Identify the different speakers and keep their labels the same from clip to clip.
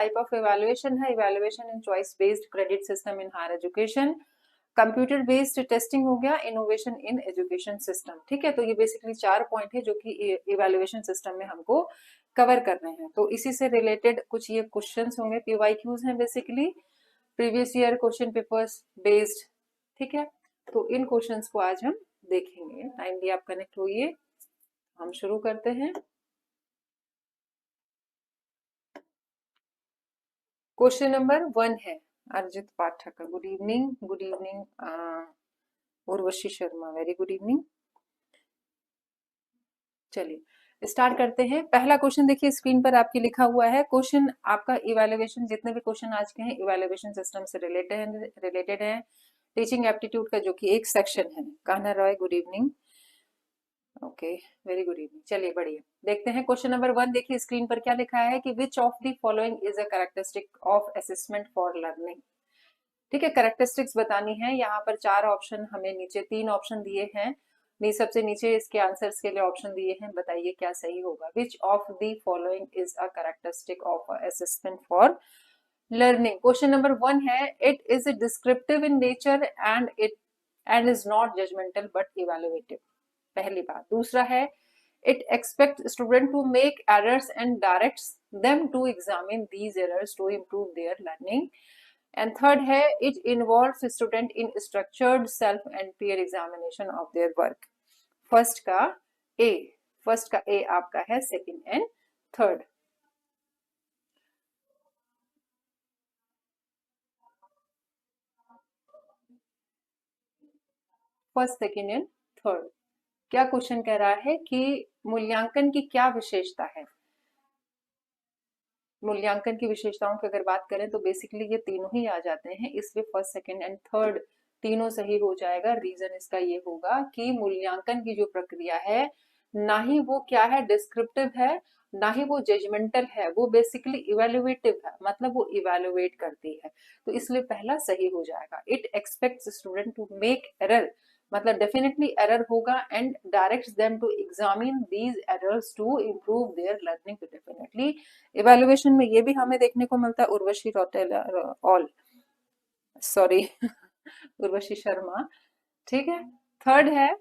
Speaker 1: Type of evaluation है, evaluation in choice based credit system in higher education, computer based testing हो गया, innovation in education system. ठीक है, तो ये बेसिकली 4 पॉइंट है जो कि इवैल्यूएशन सिस्टम में हमको कवर करने हैं। तो इसी से रिलेटेड कुछ ये क्वेश्चंस होंगे, पीवाईक्यूज हैं basically, previous year question papers based. ठीक है, तो इन क्वेश्चंस को आज हम देखेंगे। टाइमली आप कनेक्ट होइए, हम शुरू करते हैं। क्वेश्चन नंबर 1 है अर्जित पाठक का। Good evening, good evening Urvashi Sharma, very good evening. चलिए स्टार्ट करते हैं। पहला क्वेश्चन देखिए स्क्रीन पर आपकी लिखा हुआ है। क्वेश्चन आपका इवैल्यूएशन, जितने भी क्वेश्चन आज के हैं इवैल्यूएशन सिस्टम से रिलेटेड है, टीचिंग एप्टीट्यूड का जो कि एक सेक्शन है। Kanha Roy, good evening. Okay, very good evening. चलिए बढ़िया, देखते हैं क्वेश्चन नंबर 1। देखिए स्क्रीन पर क्या लिखा है कि विच of the following is a characteristic of assessment for learning. ठीक है, कैरेक्टरिस्टिक्स बतानी है। यहाँ पर 4 ऑप्शन हमें नीचे 3 ऑप्शन दिए हैं, सबसे नीचे इसके आंसर्स के लिए ऑप्शन दिए हैं। बताइए क्या सही होगा। Which of the following is a characteristic of assessment for learning. Question number 1 है, it is descriptive in nature and is not judgemental but evaluative. पहली बात। दूसरा है, it expects student to make errors and directs them to examine these errors to improve their learning. And third है, it involves student in structured self and peer examination of their work. First का ए आपका है second and third. First, second and third. क्या question कह रहा है कि मूल्यांकन की क्या विशेषता है। मूल्यांकन की विशेषताओं की अगर बात करें तो बेसिकली ये तीनों ही आ जाते हैं, इसलिए फर्स्ट, सेकंड एंड थर्ड तीनों सही हो जाएगा। रीजन इसका ये होगा कि मूल्यांकन की जो प्रक्रिया है, ना ही वो क्या है डिस्क्रिप्टिव है, ना ही वो जजमेंटल है, वो बेसिकली इवेल्युएटिव है, मतलब वो इवेल्युएट करती है। तो इसलिए पहला सही हो जाएगा। It expects student to make error, मतलब डेफिनेटली एरर होगा, and directs them to examine these errors to improve their learning. तो डेफिनेटली इवेल्युएशन में ये भी हमें देखने को मिलता है। Urvashi Rotel all sorry Urvashi Sharma. ठीक है, थर्ड है,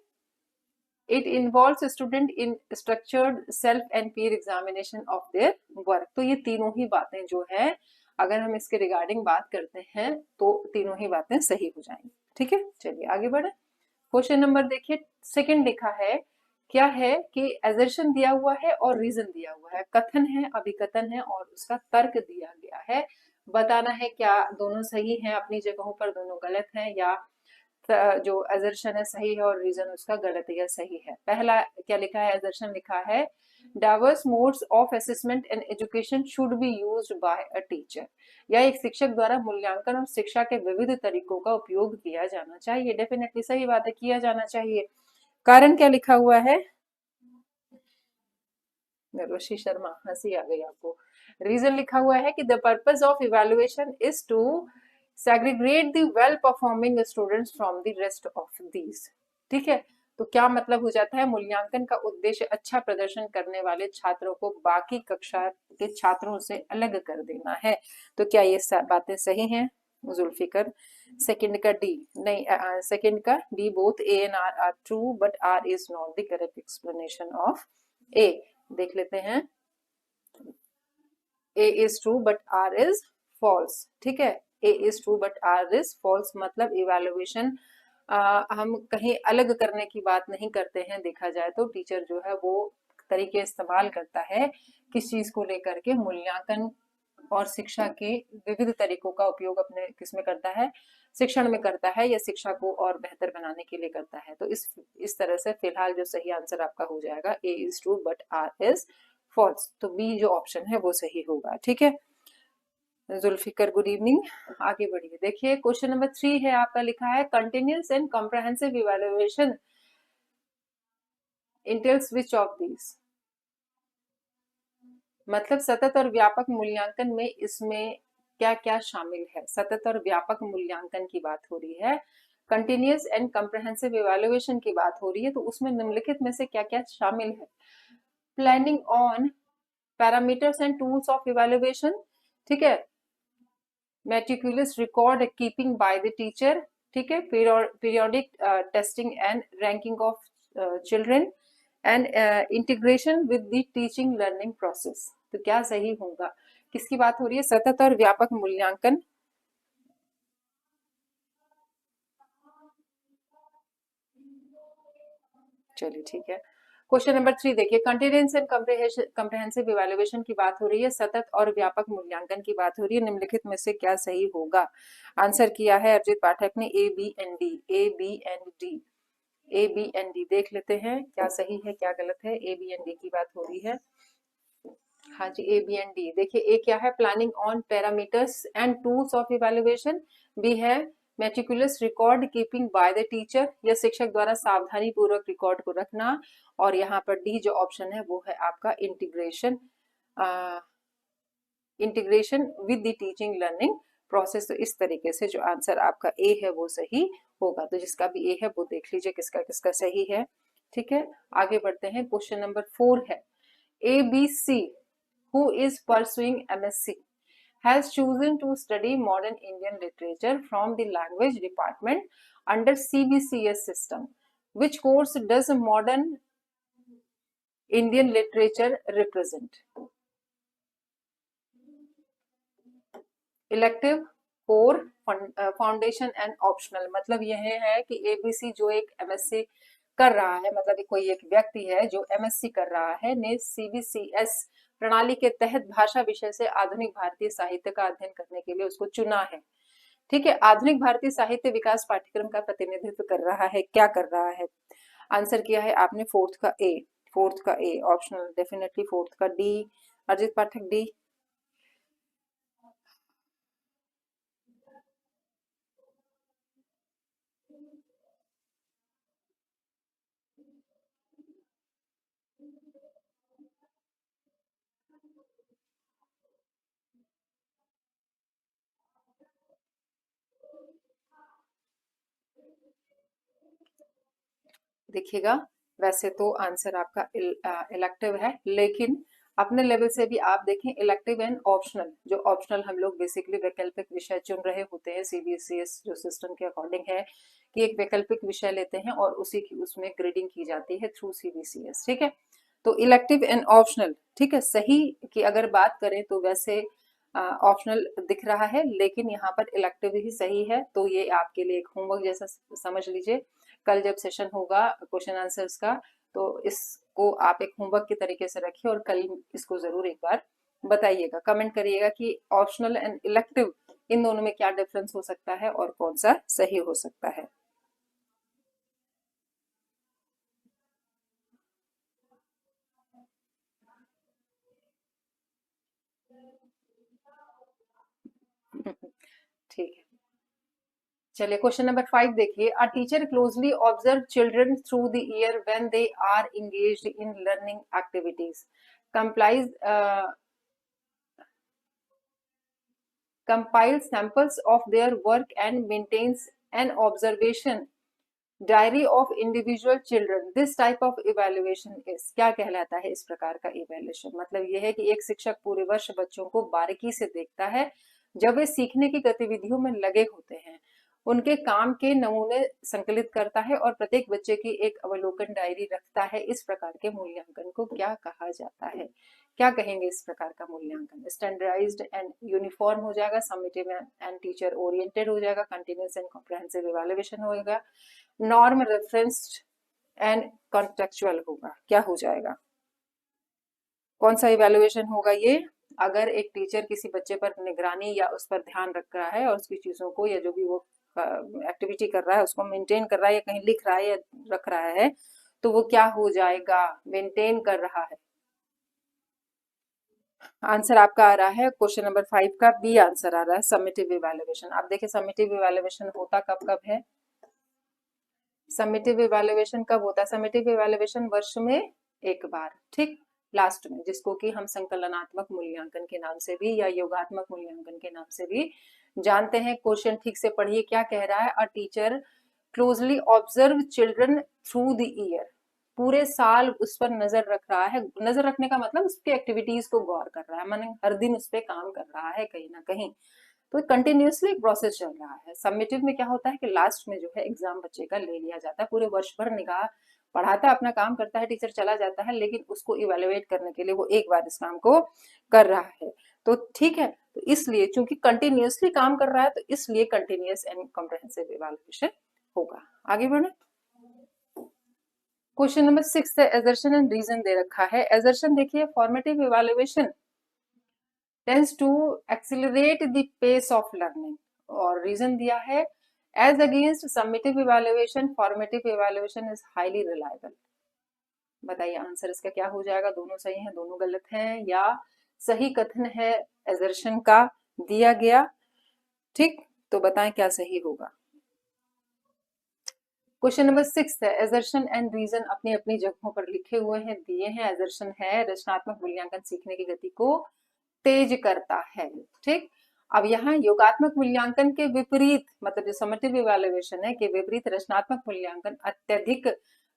Speaker 1: it involves student in structured self and peer examination of their work. तो ये तीनों ही बातें जो है, अगर हम इसके रिगार्डिंग बात करते हैं तो तीनों ही बातें सही हो जाएंगी। ठीक है, चलिए आगे बढ़े। क्वेश्चन नंबर देखिए सेकंड लिखा है, क्या है कि एजर्शन दिया हुआ है और रीजन दिया हुआ है, कथन है, अभिकथन है और उसका तर्क दिया गया है। बताना है क्या दोनों सही हैं अपनी जगहों पर, दोनों गलत हैं, या जो एजर्शन है सही है और रीजन उसका गलत है या सही है। पहला क्या लिखा है, एजर्शन लिखा है, diverse modes of assessment and education should be used by a teacher, या एक शिक्षक द्वारा मूल्यांकन और शिक्षा के विविध तरीकों का उपयोग किया जाना चाहिए। डेफिनेटली सही बात है, किया जाना चाहिए। कारण क्या लिखा हुआ है, उर्वशी शर्मा, हंसी आ गई आपको। रीजन लिखा हुआ है कि the purpose of evaluation is to segregate the well performing students from the rest of these. ठीक है, तो क्या मतलब हो जाता है, मूल्यांकन का उद्देश्य अच्छा प्रदर्शन करने वाले छात्रों को बाकी कक्षा के छात्रों से अलग कर देना है। तो क्या ये बातें सही हैं जुल्फिकर। सेकंड का डी नहीं, सेकंड का D, both A and R are true but R is not the correct explanation of A. देख लेते हैं, A is true but R is false. ठीक है, A is true but R is false, मतलब evaluation हम कहीं अलग करने की बात नहीं करते हैं। देखा जाए तो टीचर जो है वो तरीके इस्तेमाल करता है किस चीज को लेकर के, मूल्यांकन और शिक्षा के विविध तरीकों का उपयोग अपने किसमें करता है, शिक्षण में करता है, या शिक्षा को और बेहतर बनाने के लिए करता है। तो इस तरह से फिलहाल जो सही आंसर आपका हो जाएगा, A is true but R is false. तो बी जो ऑप्शन है वो सही होगा। ठीक है, जुल्फिकर गुड इवनिंग। आगे बढ़िए, देखिए क्वेश्चन नंबर 3 है आपका, लिखा है continuous and comprehensive evaluation entails which of these. मतलब सतत और व्यापक मूल्यांकन में इसमें क्या क्या शामिल है। सतत और व्यापक मूल्यांकन की बात हो रही है, कंटिन्यूअस एंड कॉम्प्रहेंसिव इवैल्यूएशन की बात हो रही है, तो उसमें निम्नलिखित में से क्या क्या शामिल है। Planning on parameters and tools of evaluation. ठीक है, meticulous record keeping by the teacher, ठीक है, periodic testing and ranking of children and integration with the teaching learning process. तो क्या सही होगा, किसकी बात हो रही है, सतत और व्यापक मूल्यांकन। चलिए ठीक है। क्वेश्चन नंबर 3 देखिए, कंटिन्यूस एंड कम्प्रहेंसिव इवैल्यूएशन की बात हो रही है, सतत और व्यापक मूल्यांकन की बात हो रही है, निम्नलिखित में से क्या सही होगा। आंसर किया है अर्जित पाठक ने A B and D, A B and D, A B and D. देख लेते हैं क्या सही है क्या गलत है। ए बी एंड डी की बात हो रही है, हाँ जी, ए बी एंड डी। देखिए ए क्या है, planning on parameters and tools of evaluation. B है meticulous record keeping by the teacher, या शिक्षक द्वारा सावधानी पूर्वक रिकॉर्ड को रखना। और यहाँ पर डी जो ऑप्शन है वो है आपका integration, integration with the teaching learning process. तो इस तरीके से जो आंसर आपका ए है वो सही होगा। तो जिसका भी ए है वो देख लीजिए किसका किसका सही है। ठीक है, आगे बढ़ते हैं। क्वेश्चन नंबर 4 है, A B C who is pursuing MSc has chosen to study modern Indian literature from the language department under CBCS system. Which course does modern Indian literature represent? Elective, core, foundation and optional. मतलब यह है कि ABC जो एक MSc कर रहा है, मतलब कोई एक व्यक्ति है जो एमएससी कर रहा है, ने सीबीसीएस प्रणाली के तहत भाषा विषय से आधुनिक भारतीय साहित्य का अध्ययन करने के लिए उसको चुना है। ठीक है, आधुनिक भारतीय साहित्य विकास पाठ्यक्रम का प्रतिनिधित्व कर रहा है, क्या कर रहा है। आंसर किया है आपने फोर्थ का ए, फोर्थ का ए ऑप्शनल, डेफिनेटली फोर्थ का डी। अर्जित पाठक डी। देखिएगा, वैसे तो आंसर आपका इलेक्टिव है, लेकिन अपने लेवल से भी आप देखें इलेक्टिव एंड ऑप्शनल। जो ऑप्शनल हम लोग बेसिकली वैकल्पिक विषय चुन रहे होते हैं, सीबीएसईएस जो सिस्टम के अकॉर्डिंग है कि एक वैकल्पिक विषय लेते हैं और उसी की उसमें ग्रेडिंग की जाती है थ्रू सीबीसीएस। ठीक है, तो इलेक्टिव एंड ऑप्शनल, ठीक है, सही की अगर बात करें तो वैसे ऑप्शनल दिख रहा है, लेकिन यहाँ पर इलेक्टिव ही सही है। तो ये आपके लिए एक होमवर्क जैसा समझ लीजिए। कल जब सेशन होगा क्वेश्चन आंसर्स का, तो इसको आप एक होमवर्क के तरीके से रखिए और कल इसको जरूर एक बार बताइएगा, कमेंट करिएगा कि ऑप्शनल एंड इलेक्टिव इन दोनों में क्या डिफरेंस हो सकता है और कौन सा सही हो सकता है। ठीक है, चलिए क्वेश्चन नंबर 5 देखिए। A teacher closely observe children through the year when they are engaged in learning activities, compiles compiles samples of their work and maintains an observation diary of individual children. This type of evaluation is, क्या कहलाता है इस प्रकार का evaluation? मतलब यह है कि एक शिक्षक पूरे वर्ष बच्चों को बारीकी से देखता है जब वे सीखने की गतिविधियों में लगे होते हैं, उनके काम के नमूने संकलित करता है और प्रत्येक बच्चे की एक अवलोकन डायरी रखता है। इस प्रकार के मूल्यांकन को क्या कहा जाता है? क्या कहेंगे इस प्रकार का मूल्यांकन? स्टैंडर्डाइज्ड एंड यूनिफॉर्म हो जाएगा, समेटिव एंड टीचर ओरिएंटेड हो जाएगा, कंटिन्यूअस एंड कॉम्प्रिहेंसिव इवैल्यूएशन होगा, नॉर्म रेफरेंस्ड एंड कॉन्टेक्चुअल होगा। क्या हो जाएगा, कौन सा इवैल्यूएशन होगा ये? अगर एक टीचर किसी बच्चे पर निगरानी या उस पर ध्यान रख रहा है और उसकी चीजों को या जो भी वो एक्टिविटी कर रहा है उसको मेंटेन कर रहा है या कहीं लिख रहा है या रख रहा है, तो वो क्या हो जाएगा? मेंटेन कर रहा है। आंसर आपका आ रहा है क्वेश्चन नंबर 5 का बी आंसर आ रहा है, समेटिव इवैल्यूएशन। आप देखिए समेटिव इवैल्यूएशन होता कब कब है? समेटिव इवैल्यूएशन कब होता है? समेटिव इवैल्यूएशन वर्ष में एक बार, ठीक, लास्ट में, जिसको कि हम संकलनात्मक मूल्यांकन के नाम से भी या योगात्मक मूल्यांकन के नाम से भी जानते हैं। क्वेश्चन ठीक से पढ़िए, क्या कह रहा है? A teacher closely observe children through the year, पूरे साल उस पर नजर रख रहा है, नजर रखने का मतलब उसकी एक्टिविटीज को गौर कर रहा है, माने हर दिन उस पर काम कर रहा है कहीं ना कहीं, तो कंटिन्यूअसली एक प्रोसेस चल रहा है। सबमिटिव में क्या होता है कि लास्ट में जो है एग्जाम बच्चे का ले लिया जाता है, पूरे वर्ष भर निगाह पढ़ाता है, अपना काम करता है, टीचर चला जाता है, लेकिन उसको इवेलुएट करने के लिए वो एक बार इस काम को कर रहा है। तो ठीक है, तो इसलिए चूंकि कंटिन्यूअसली काम कर रहा है तो इसलिए कंटिन्यूअस एंड कॉम्प्रिहेंसिव इवेलुएशन होगा। आगे बढ़े, क्वेश्चन नंबर 6 है, एजर्शन एंड रीजन दे रखा है। एजर्शन देखिए, formative evaluation tends to accelerate the pace of learning, और रीजन दिया है as against summative evaluation formative evaluation is highly reliable। बताइए आंसर इसका क्या हो जाएगा, दोनों सही हैं, दोनों गलत हैं, या सही कथन है एजर्शन का दिया गया। ठीक, तो बताएं क्या सही होगा। क्वेश्चन नंबर 6 है, एजर्शन एंड रीजन अपनी अपनी जगहों पर लिखे हुए हैं, दिए हैं। एजर्शन है रचनात्मक मूल्यांकन सीखने की गति को तेज करता है। ठीक, अब यहाँ योगात्मक मूल्यांकन के विपरीत, मतलब जो समेटिव इवैल्यूएशन है के विपरीत रचनात्मक मूल्यांकन अत्यधिक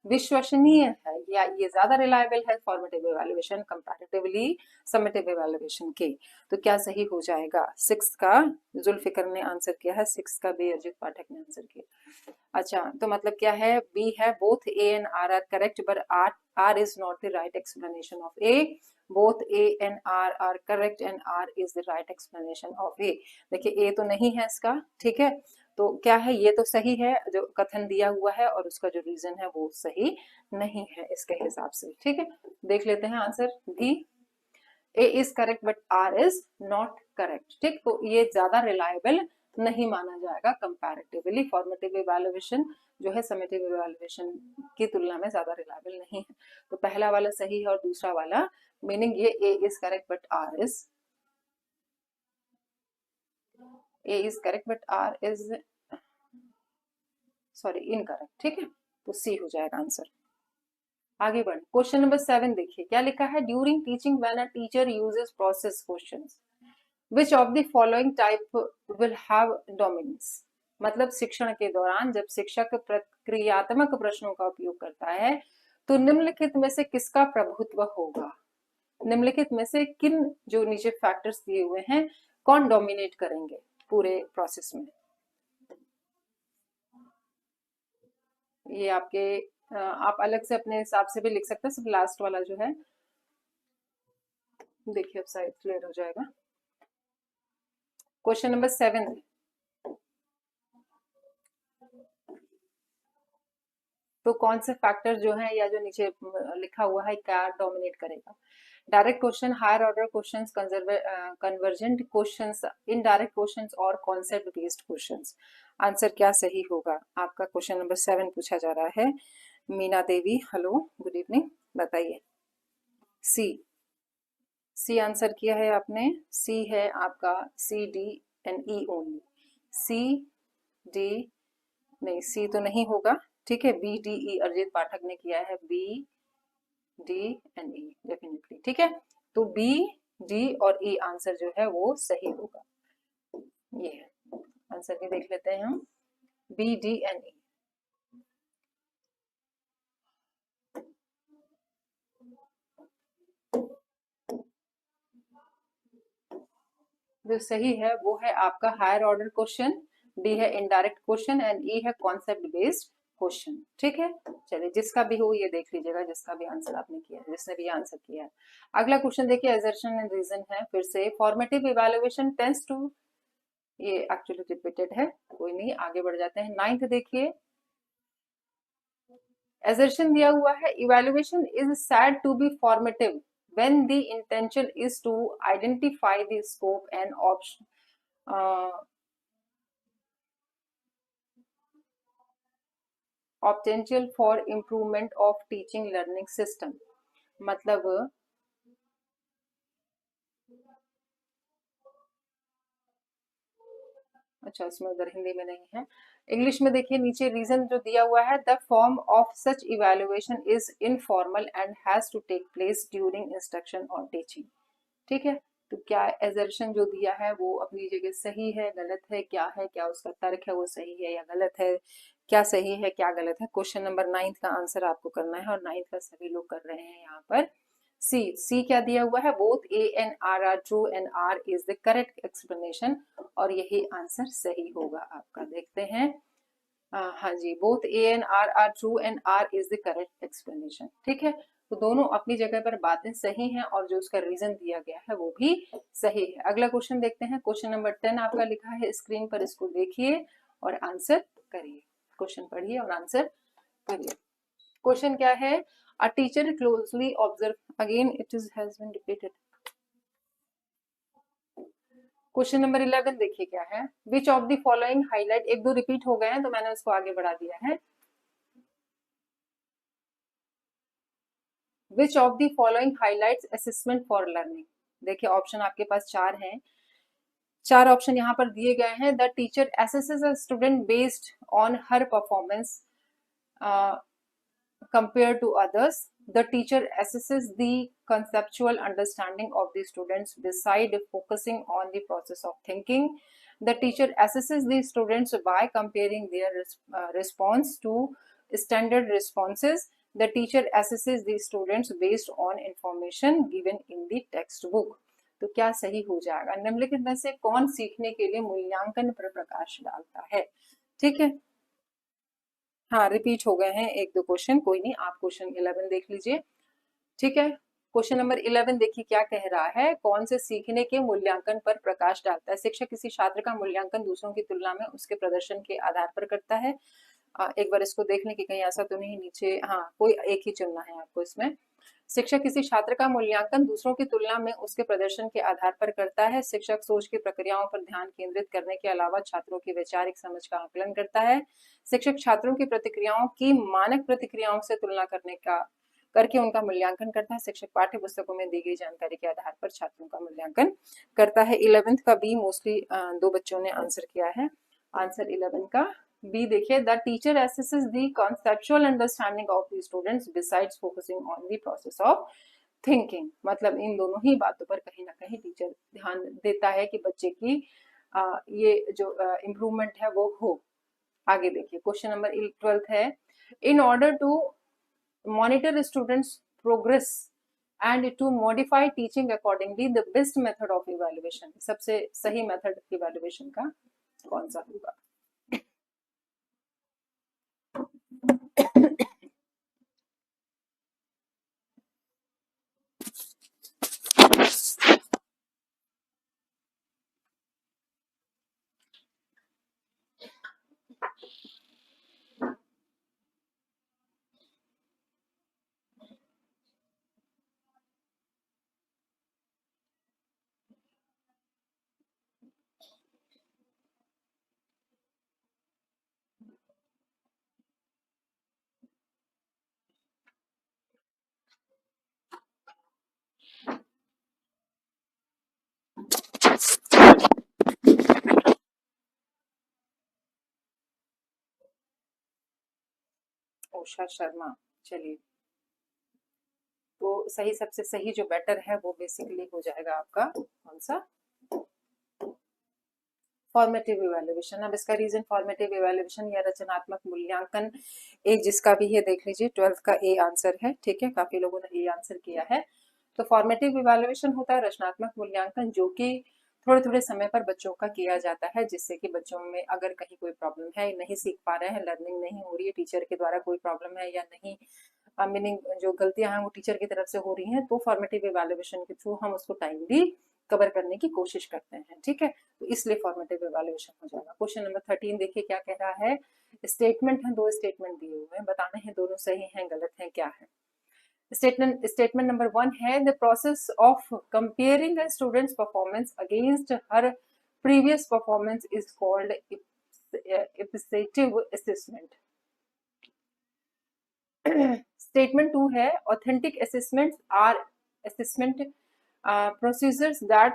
Speaker 1: विश्वसनीय है, या ये ज्यादा रिलायबल है formative evaluation comparatively summative evaluation के। तो क्या सही हो जाएगा? 6 का जुल्फिकर ने आंसर किया है, 6 का बी अरजीत पाठक ने आंसर किया। अच्छा, तो मतलब क्या है, बी है both A and R correct but R is not the right explanation of A. Both A and R correct and R is the right explanation of A. देखिए ए तो नहीं है इसका, ठीक है, तो क्या है, ये तो सही है जो कथन दिया हुआ है, और उसका जो रीजन है वो सही नहीं है इसके हिसाब से। ठीक है, देख लेते हैं answer D, A is correct but R is not correct. ठीक, तो ये ज्यादा रिलायबल नहीं माना जाएगा कंपैरेटिवली। फॉर्मेटिव इवैल्यूएशन जो है समेटिव इवैल्यूएशन की तुलना में ज्यादा रिलायबल नहीं है। तो पहला वाला सही है और दूसरा वाला, मीनिंग ये A is correct but R is, A is correct but R is sorry incorrect. ठीक है, तो सी हो जाएगा आंसर। आगे बढ़े, क्वेश्चन नंबर 7 देखिए क्या लिखा है, during teaching when a teacher uses process questions which of the following type will have dominance. मतलब शिक्षण के दौरान जब शिक्षक प्रक्रियात्मक प्रश्नों का उपयोग करता है तो निम्नलिखित में से किसका प्रभुत्व होगा। निम्नलिखित में से किन जो नीचे फैक्टर्स दिए हुए हैं कौन डोमिनेट करेंगे पूरे प्रोसेस में। ये आपके आप अलग से अपने हिसाब से भी लिख सकते हैं, सिर्फ लास्ट वाला जो है देखिए अब शायद क्लियर हो जाएगा। क्वेश्चन नंबर 7, तो कौन से फैक्टर जो है या जो नीचे लिखा हुआ है क्या डोमिनेट करेगा। Direct question, higher order questions, convergent questions, indirect questions और कॉन्सेप्ट बेस्ड क्वेश्चंस। आंसर क्या सही होगा आपका। क्वेश्चन नंबर 7 पूछा जा रहा है। Meena Devi, hello good evening, बताइए। सी, सी आंसर किया है आपने, सी है आपका, C D and E only. C D नहीं, सी तो नहीं होगा, ठीक है, B D E Arijit Pathak ने किया है, B D and E definitely. ठीक है, तो बी डी और ई आंसर जो है वो सही होगा। ये है आंसर भी देख लेते हैं हम, बी डी एंड ई। जो सही है वो है आपका हायर ऑर्डर क्वेश्चन, डी है इनडायरेक्ट क्वेश्चन एंड ई है कॉन्सेप्ट बेस्ड क्वेश्चन। ठीक है, चलिए जिसका भी हो ये देख लीजिएगा, जिसका भी आंसर आपने किया है, जिसने भी आंसर किया है। अगला क्वेश्चन देखिए, एजर्शन एंड रीजन है फिर से। फॉर्मेटिव इवैल्यूएशन टेंड्स टू, ये एक्चुअली रिपीटेड है, कोई नहीं, आगे बढ़ जाते हैं। 9th देखिए, एजर्शन दिया हुआ है, evaluation is said to be formative when the intention is to identify the scope and option potential for improvement of teaching learning system। मतलब अच्छा, इसमें उधर हिंदी में नहीं है, इंग्लिश में देखिए नीचे रीजन जो दिया हुआ है, the form of such evaluation is informal and has to take place during instruction और टीचिंग। ठीक है, तो क्या एजर्शन जो दिया है वो अपनी जगह सही है, गलत है, क्या है, क्या उसका तर्क है वो सही है या गलत है, क्या सही है क्या गलत है। क्वेश्चन नंबर 9 का आंसर आपको करना है और 9 का सभी लोग कर रहे हैं यहाँ पर। सी क्या दिया हुआ है, both A and R are true and R is the correct explanation, और यही आंसर सही होगा आपका। देखते हैं, हाँ जी, both A and R are true and R is the correct explanation. ठीक है, तो दोनों अपनी जगह पर बातें सही हैं और जो उसका रीजन दिया गया है वो भी सही है। अगला क्वेश्चन देखते हैं। क्वेश्चन नंबर 10 आपका लिखा है स्क्रीन पर, इसको देखिए और आंसर करिए। क्वेश्चन पढ़िए और आंसर करिए। क्वेश्चन क्या है, a teacher closely observe, again it is has been repeated. Question number 11 देखिए क्या है, which of the following highlight, एक दो रिपीट हो गए हैं तो मैंने उसको आगे बढ़ा दिया है। Which of the following highlights assessment for learning. देखिए ऑप्शन आपके पास चार हैं, चार ऑप्शन यहाँ पर दिए गए हैं। The teacher assesses a student based on her performance compared to others. The teacher assesses the conceptual understanding of the students beside focusing on the process of thinking. The teacher assesses the students by comparing their response to standard responses. The teacher assesses the students based on information given in the textbook. तो क्या सही हो जाएगा, निम्नलिखित में से कौन सीखने के लिए मूल्यांकन पर प्रकाश डालता है। ठीक है, हाँ रिपीट हो गए हैं एक दो क्वेश्चन, कोई नहीं, आप क्वेश्चन 11 देख लीजिए। ठीक है, क्वेश्चन नंबर 11 देखिए क्या कह रहा है, कौन से सीखने के मूल्यांकन पर प्रकाश डालता है। शिक्षक किसी छात्र का मूल्यांकन दूसरों की तुलना में उसके प्रदर्शन के आधार पर करता है। एक बार इसको देख लें कि कहीं ऐसा तो नहीं नीचे, हाँ कोई एक ही चुनना है आपको इसमें। शिक्षक किसी छात्र का मूल्यांकन दूसरों की तुलना में उसके प्रदर्शन के आधार पर करता है। शिक्षक सोच की प्रक्रियाओं पर ध्यान केंद्रित करने के अलावा छात्रों की वैचारिक समझ का आकलन करता है। शिक्षक छात्रों की प्रतिक्रियाओं की मानक प्रतिक्रियाओं से तुलना करके उनका मूल्यांकन करता है। शिक्षक पाठ्य पुस्तकों में दी गई जानकारी के आधार पर छात्रों का मूल्यांकन करता है। 11th का बी मोस्टली दो बच्चों ने आंसर किया है। आंसर 11 का बी देखिए, the teacher assesses the conceptual understanding of the students besides focusing on the process of thinking. मतलब इन दोनों ही बातों पर कहीं ना कहीं टीचर ध्यान देता है कि बच्चे की ये जो इम्प्रूवमेंट है वो हो। आगे देखिए क्वेश्चन नंबर 12 है, in order to monitor students progress and to modify teaching accordingly the best method of evaluation. सबसे सही मेथड इवैल्यूएशन का कौन सा होगा। उषा शर्मा, चलिए तो सही, सबसे सही जो बेटर है वो बेसिकली हो जाएगा आपका कौन सा, फॉर्मेटिव इवैल्यूएशन। अब इसका रीजन फॉर्मेटिव इवैल्यूएशन या रचनात्मक मूल्यांकन, एक जिसका भी है देख लीजिए, 12th का ए आंसर है। ठीक है, काफी लोगों ने ए आंसर किया है। तो फॉर्मेटिव इवैल्यूएशन होता है रचनात्मक मूल्यांकन, जो कि थोड़े थोड़े समय पर बच्चों का किया जाता है, जिससे कि बच्चों में अगर कहीं कोई प्रॉब्लम है, नहीं सीख पा रहे हैं, लर्निंग नहीं हो रही है, टीचर के द्वारा कोई प्रॉब्लम है या नहीं, मीनिंग जो गलतियां हैं वो टीचर की तरफ से हो रही हैं, तो फॉर्मेटिव इवैल्यूएशन के थ्रू हम उसको टाइमली कवर करने की कोशिश करते हैं। ठीक है, तो इसलिए फॉर्मेटिव इवैल्यूएशन हो जाएगा। क्वेश्चन नंबर 13 देखिए क्या कह रहा है, स्टेटमेंट है, दो स्टेटमेंट दिए हुए हैं, बताने हैं दोनों सही हैं गलत हैं क्या है। स्टेटमेंट नंबर 1 है, the process of comparing a student's performance against her previous performance is called ipsative assessment. Statement 2 है, authentic assessments are assessment procedures that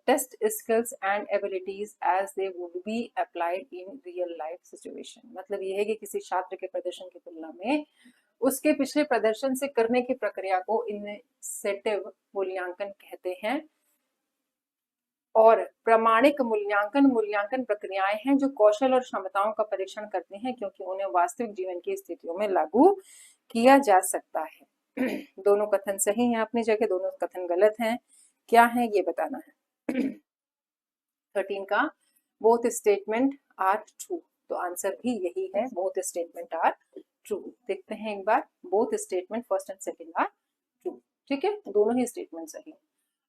Speaker 1: test skills and abilities as they would be applied in real life situation। मतलब ये है कि किसी छात्र के प्रदर्शन की तुलना में उसके पिछले प्रदर्शन से करने की प्रक्रिया को इनसेटिव मूल्यांकन कहते हैं। और प्रामाणिक मूल्यांकन मूल्यांकन प्रक्रियाएं हैं जो कौशल और क्षमताओं का परीक्षण करती हैं क्योंकि उन्हें वास्तविक जीवन की स्थितियों में लागू किया जा सकता है। दोनों कथन सही हैं अपनी जगह, दोनों कथन गलत हैं। क्या है ये बताना है। 13 का बोथ स्टेटमेंट आर ट्रू, तो आंसर भी यही है, बोथ स्टेटमेंट आर ट्रू। देखते हैं एक बार, both statement first and second are true. ठीक है, दोनों ही स्टेटमेंट सही है।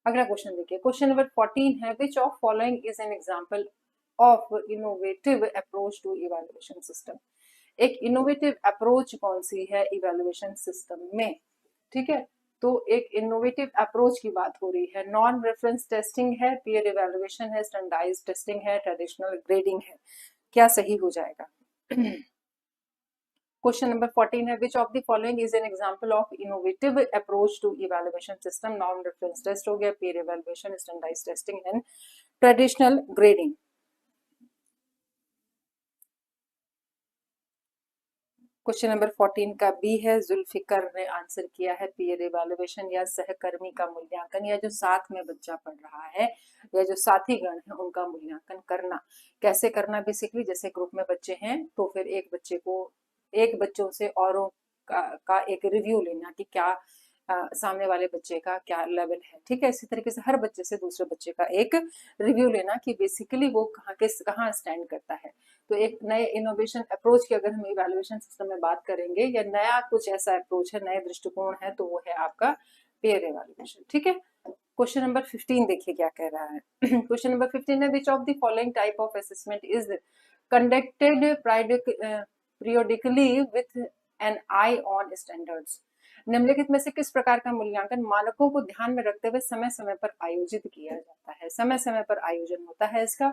Speaker 1: अगला क्वेश्चन देखिए, क्वेश्चन नंबर 14 है, which of following is an example of innovative approach to evaluation system. एक इनोवेटिव अप्रोच कौन सी है इवैल्यूएशन सिस्टम में। ठीक है, तो एक इनोवेटिव अप्रोच की बात हो रही है। नॉन रेफरेंस टेस्टिंग है, पीयर इवैल्यूएशन है, स्टैंडर्डाइज्ड टेस्टिंग है, ट्रेडिशनल ग्रेडिंग है। क्या सही हो जाएगा। क्वेश्चन नंबर 14 है, which of the following is an example of innovative approach to evaluation system. Non reference test हो गया, peer evaluation, standardised testing and traditional grading. Question number 14 का बी है, जुल्फिकर ने आंसर किया है पीयर इवैल्यूएशन या सहकर्मी का मूल्यांकन, या जो साथ में बच्चा पढ़ रहा है या जो साथी गण है उनका मूल्यांकन करना। कैसे करना, बेसिकली जैसे ग्रुप में बच्चे हैं तो फिर एक बच्चों से औरों का एक रिव्यू लेना कि क्या सामने वाले बच्चे का क्या लेवल है। ठीक है, इसी तरीके से हर बच्चे से दूसरे बच्चे का एक रिव्यू लेना कि बेसिकली वो कहाँ स्टैंड करता है। तो एक नए इनोवेशन अप्रोच की अगर हम इवैल्यूएशन सिस्टम में बात करेंगे या नया कुछ ऐसा अप्रोच है, नए दृष्टिकोण है, तो वो है आपका पेयर इवैल्यूएशन। ठीक है, क्वेश्चन नंबर 15 देखिए क्या कह रहा है। क्वेश्चन नंबर 15 है, which of the following type of assessment is conducted periodically with an I on standards. निम्नलिखित में से किस प्रकार का मूल्यांकन मानकों को ध्यान में रखते हुए समय समय पर आयोजित किया जाता है। समय समय पर आयोजन होता है इसका।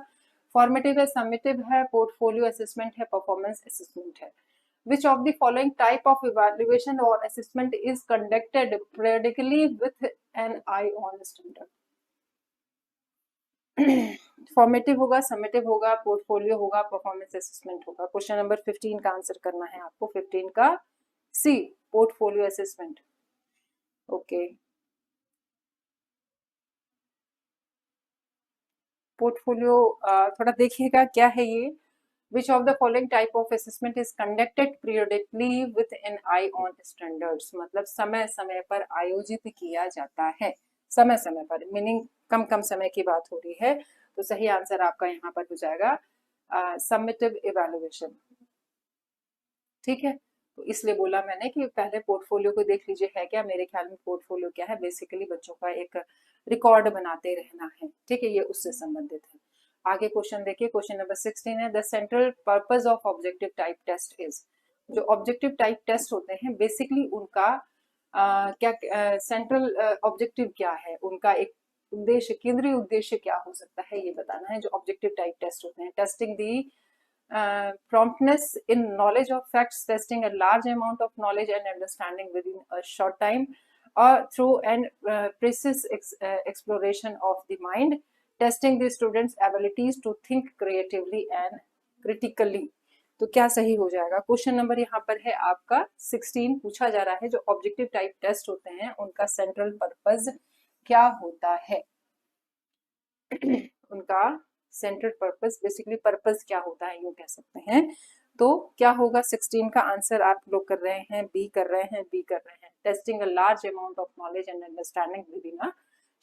Speaker 1: फॉर्मेटिव है, समेटिव है, पोर्टफोलियो असेसमेंट है, परफॉर्मेंस असेसमेंट है। Which of the following type of evaluation or assessment is conducted periodically with an eye on standard? Formative होगा, समेटिव होगा, पोर्टफोलियो होगा, परफॉर्मेंस असेसमेंट होगा। क्वेश्चन नंबर 15 का आंसर करना है आपको। 15 का सी, पोर्टफोलियो असेसमेंट। ओके, पोर्टफोलियो थोड़ा देखिएगा क्या है ये। Which of the following type of assessment is conducted periodically with an eye on standards? मतलब समय समय पर आयोजित किया जाता है। समय समय पर मीनिंग कम कम समय की बात हो रही है, तो सही आंसर आपका यहाँ पर हो जाएगा समेटिव इवैल्यूएशन। ठीक है, तो इसलिए बोला मैंने कि पहले पोर्टफोलियो को देख लीजिए है क्या। मेरे ख्याल में पोर्टफोलियो क्या है, बेसिकली बच्चों का एक रिकॉर्ड बनाते रहना है। ठीक है, ये उससे संबंधित है। आगे क्वेश्चन देखिए, क्वेश्चन नंबर 16 है, the central purpose of objective type test is. जो ऑब्जेक्टिव टाइप टेस्ट होते हैं बेसिकली उनका क्या सेंट्रल ऑब्जेक्टिव क्या है, उनका एक उद्देश्य, केंद्रीय उद्देश्य क्या हो सकता है ये बताना है। जो ऑब्जेक्टिव टाइप टेस्ट होते हैं, testing the promptness in knowledge of facts, testing a large amount of knowledge and understanding within a short time, or through an precise exploration of the mind, testing the students' abilities to think creatively and critically। तो क्या सही हो जाएगा। Question number यहाँ पर है आपका 16, पूछा जा रहा है जो ऑब्जेक्टिव टाइप टेस्ट होते हैं उनका सेंट्रल पर्पज क्या होता है। उनका सेंट्रल पर्पस, बेसिकली पर्पस क्या होता है यूं कह सकते हैं। तो क्या होगा, 16 का आंसर आप लोग कर रहे हैं बी, कर रहे हैं बी, कर रहे हैं। Testing a large amount of knowledge and understanding within a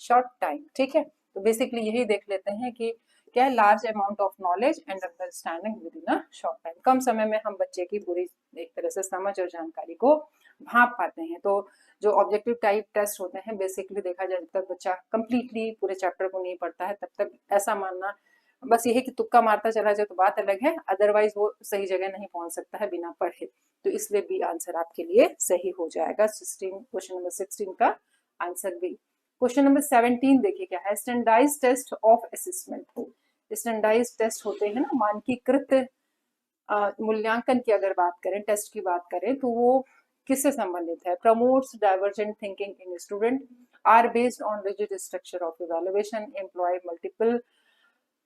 Speaker 1: short time. ठीक है, तो बेसिकली यही देख लेते हैं कि क्या है, large amount of knowledge and understanding within a short time. कम समय में हम बच्चे की पूरी एक तरह से समझ और जानकारी को भांप पाते हैं। तो जो ऑब्जेक्टिव टाइप टेस्ट होते हैं बेसिकली देखा जाए, जब तक बच्चा कंप्लीटली पूरे चैप्टर को नहीं पढ़ता है तब तक ऐसा मानना बस यही कि तुक्का मारता चला जाए तो बात अलग है, अदरवाइज वो सही जगह नहीं पहुंच सकता है बिना पढ़े। तो इसलिए बी आंसर आपके लिए सही हो जाएगा। 16, क्वेश्चन नंबर 16 का आंसर बी। क्वेश्चन नंबर 17 देखिए क्या है, standardised test of assessment. Standardised test होते हैं ना, मानकीकृत मूल्यांकन की अगर बात करें, टेस्ट की बात करें, तो वो किससे संबंधित है। Promotes divergent thinking in student, are based on rigid structure of evaluation, employ multiple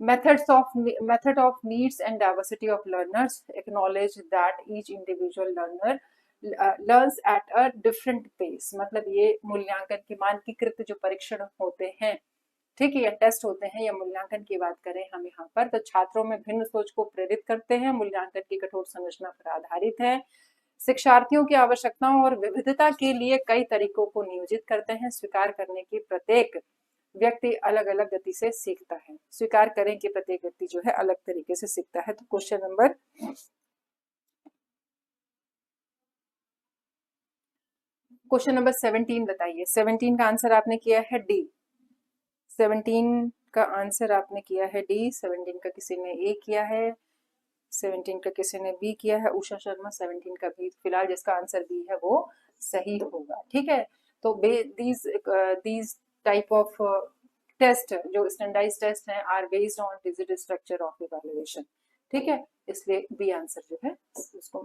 Speaker 1: method of needs and diversity of learners, acknowledge that each individual learner learns at a different pace। मतलब ये मूल्यांकन के मानकीकृत जो परीक्षण होते हैं ठीक है, या टेस्ट होते हैं या मूल्यांकन की बात करें हम यहाँ पर, तो छात्रों में भिन्न सोच को प्रेरित करते हैं, मूल्यांकन की कठोर संरचना पर आधारित है, शिक्षार्थियों की आवश्यकताओं और विविधता के लिए कई तरीकों को नियोजित करते हैं, स्वीकार करने की प्रत्येक व्यक्ति अलग अलग गति से सीखता है, स्वीकार करें कि प्रत्येक व्यक्ति जो है अलग तरीके से सीखता है। तो क्वेश्चन नंबर 17 बताइए। 17 का आंसर आपने किया है डी। 17 का आंसर आपने किया है डी। 17 का किसी ने ए किया है, 17 का किसी ने बी किया है, उषा शर्मा 17 का बी। फिलहाल जिसका आंसर बी है वो सही होगा। ठीक है, तो दीज टाइप ऑफ टेस्ट जो स्टैंडर्डाइज टेस्ट हैं are based on rigid structure of evaluation. ठीक है, इसलिए बी आंसर जो है